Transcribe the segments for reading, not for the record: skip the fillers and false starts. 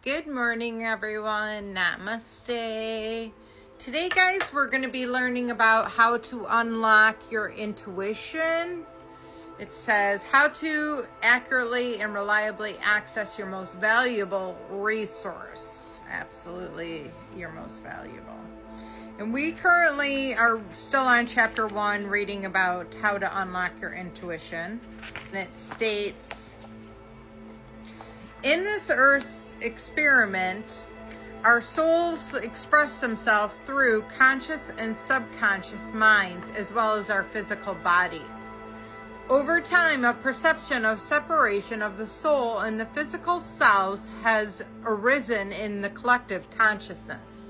Good morning, everyone. Namaste. Today, guys, we're going to be learning about how to unlock your intuition. It says how to accurately and reliably access your most valuable resource. Absolutely your most valuable. And we currently are still on chapter 1, reading about how to unlock your intuition. And it states, in this earth's experiment, our souls express themselves through conscious and subconscious minds, as well as our physical bodies. Over time, a perception of separation of the soul and the physical selves has arisen in the collective consciousness.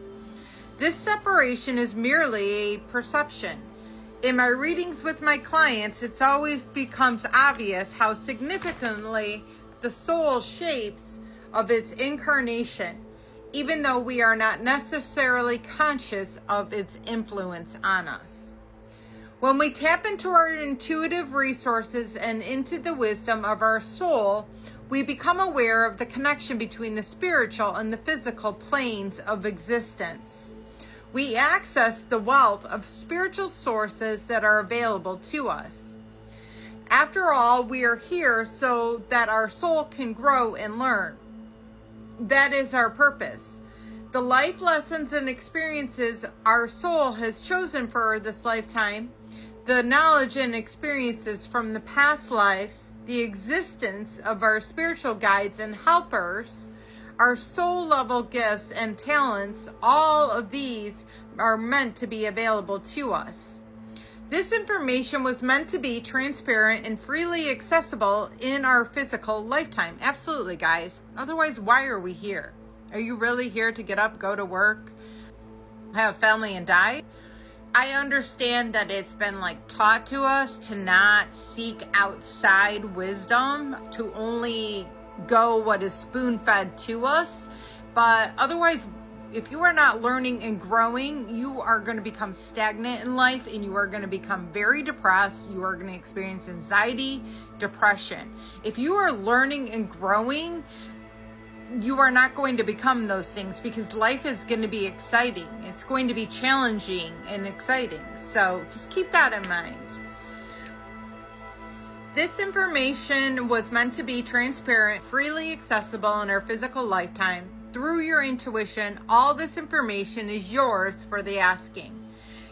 This separation is merely a perception. In my readings with my clients, it always becomes obvious how significantly the soul shapes of its incarnation, even though we are not necessarily conscious of its influence on us. When we tap into our intuitive resources and into the wisdom of our soul, we become aware of the connection between the spiritual and the physical planes of existence. We access the wealth of spiritual sources that are available to us. After all, we are here so that our soul can grow and learn. That is our purpose. The life lessons and experiences our soul has chosen for this lifetime, the knowledge and experiences from the past lives, the existence of our spiritual guides and helpers, our soul level gifts and talents, all of these are meant to be available to us. This information was meant to be transparent and freely accessible in our physical lifetime. Absolutely, guys. Otherwise, why are we here? Are you really here to get up, go to work, have family, and die? I understand that it's been taught to us to not seek outside wisdom, to only go what is spoon-fed to us. But otherwise, if you are not learning and growing, you are going to become stagnant in life, and you are going to become very depressed. You are going to experience anxiety, depression. If you are learning and growing, you are not going to become those things, because life is going to be exciting. It's going to be challenging and exciting. So just keep that in mind. This information was meant to be transparent, freely accessible in our physical lifetime. Through your intuition, all this information is yours for the asking.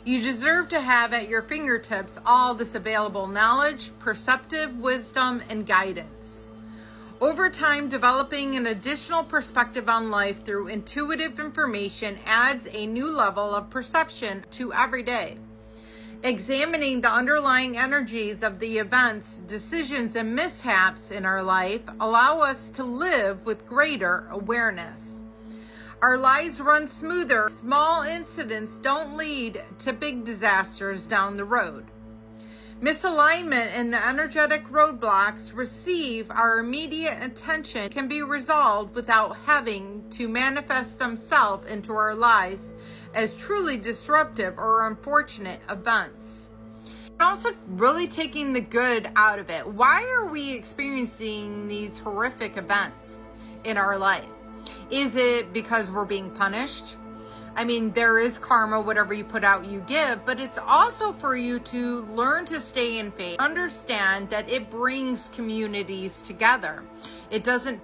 You deserve to have at your fingertips all this available knowledge, perceptive wisdom, and guidance. Over time, developing an additional perspective on life through intuitive information adds a new level of perception to every day. Examining the underlying energies of the events, decisions, and mishaps in our life allow us to live with greater awareness. Our lives run smoother. Small incidents don't lead to big disasters down the road. Misalignment and the energetic roadblocks receive our immediate attention can be resolved without having to manifest themselves into our lives as truly disruptive or unfortunate events. And also really taking the good out of it. Why are we experiencing these horrific events in our life? Is it because we're being punished? I mean, there is karma, whatever you put out, you give, but it's also for you to learn to stay in faith. Understand that it brings communities together. It doesn't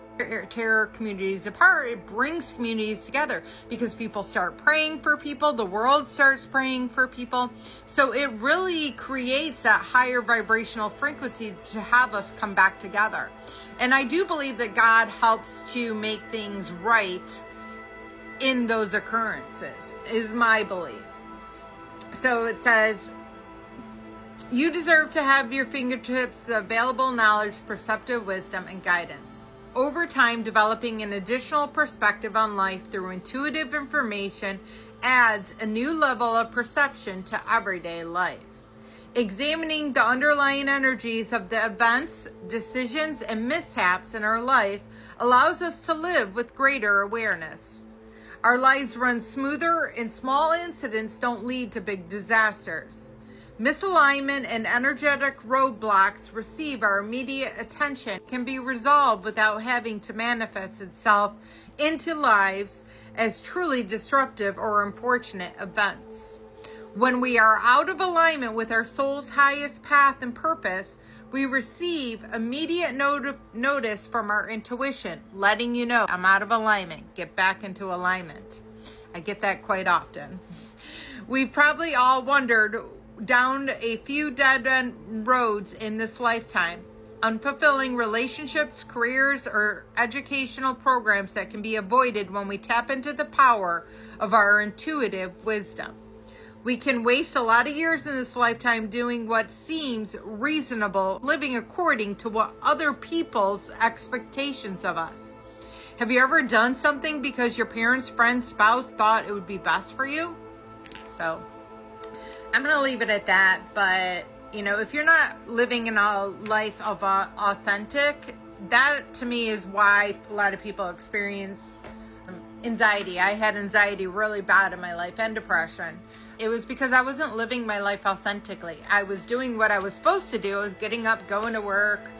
tear communities apart. It brings communities together because people start praying for people. The world starts praying for people. So it really creates that higher vibrational frequency to have us come back together. And I do believe that God helps to make things right in those occurrences, is my belief. So it says, you deserve to have your fingertips the available knowledge, perceptive wisdom, and guidance. Over time, developing an additional perspective on life through intuitive information adds a new level of perception to everyday life. Examining the underlying energies of the events, decisions, and mishaps in our life allows us to live with greater awareness. Our lives run smoother, and small incidents don't lead to big disasters. Misalignment and energetic roadblocks receive our immediate attention, can be resolved without having to manifest itself into lives as truly disruptive or unfortunate events. When we are out of alignment with our soul's highest path and purpose, we receive immediate notice from our intuition, letting you know, I'm out of alignment. Get back into alignment. I get that quite often. We've probably all wondered down a few dead-end roads in this lifetime, unfulfilling relationships, careers, or educational programs that can be avoided when we tap into the power of our intuitive wisdom. We can waste a lot of years in this lifetime doing what seems reasonable, living according to what other people's expectations of us. Have you ever done something because your parents, friends, spouse thought it would be best for you? So I'm going to leave it at that. But, if you're not living in a life of authentic, that to me is why a lot of people experience anxiety. I had anxiety really bad in my life and depression. It was because I wasn't living my life authentically. I was doing what I was supposed to do. I was getting up, going to work,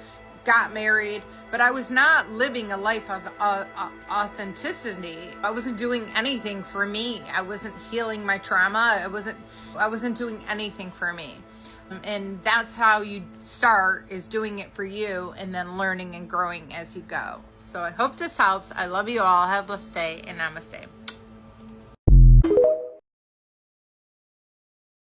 got married, but I was not living a life of authenticity. I wasn't doing anything for me. I wasn't healing my trauma. I wasn't doing anything for me. And that's how you start, is doing it for you and then learning and growing as you go. So I hope this helps. I love you all. Have a blessed day, and namaste.